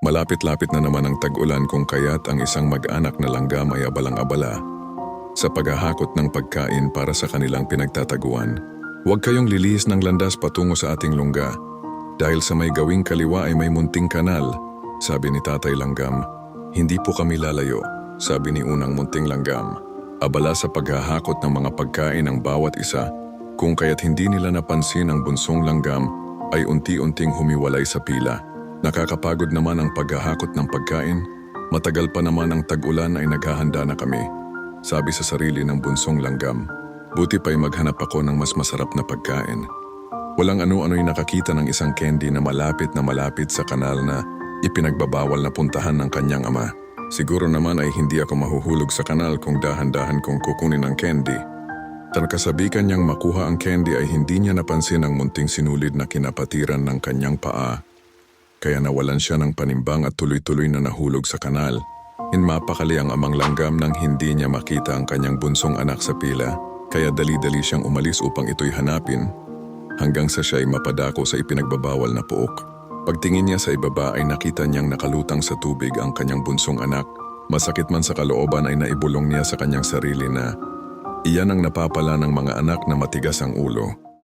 Malapit-lapit na naman ang tag-ulan kung kaya't ang isang mag-anak na langgam ay abalang-abala sa paghahakot ng pagkain para sa kanilang pinagtataguan. Huwag kayong lilihis ng landas patungo sa ating lungga dahil sa may gawing kaliwa ay may munting kanal, sabi ni Tatay Langgam. Hindi po kami lalayo, sabi ni unang munting langgam. Abala sa paghahakot ng mga pagkain ng bawat isa, kung kaya't hindi nila napansin ang bunsong langgam ay unti-unting humiwalay sa pila. Nakakapagod naman ang paghahakot ng pagkain, matagal pa naman ang tag-ulan ay naghahanda na kami, sabi sa sarili ng bunsong langgam. Buti pa'y maghanap ako ng mas masarap na pagkain. Walang ano-ano'y nakakita ng isang candy na malapit sa kanal na ipinagbabawal na puntahan ng kanyang ama. Siguro naman ay hindi ako mahuhulog sa kanal kung dahan-dahan kong kukunin ang candy. Kasabikan niyang makuha ang candy ay hindi niya napansin ang munting sinulid na kinapatiran ng kanyang paa. Kaya nawalan siya ng panimbang at tuloy-tuloy na nahulog sa kanal. Mapakali ang amang langgam nang hindi niya makita ang kanyang bunsong anak sa pila, kaya dali-dali siyang umalis upang ito'y hanapin, hanggang sa siya'y mapadako sa ipinagbabawal na puok. Pagtingin niya sa ibaba ay nakita niyang nakalutang sa tubig ang kanyang bunsong anak. Masakit man sa kalooban ay naibulong niya sa kanyang sarili na iyan ang napapala ng mga anak na matigas ang ulo.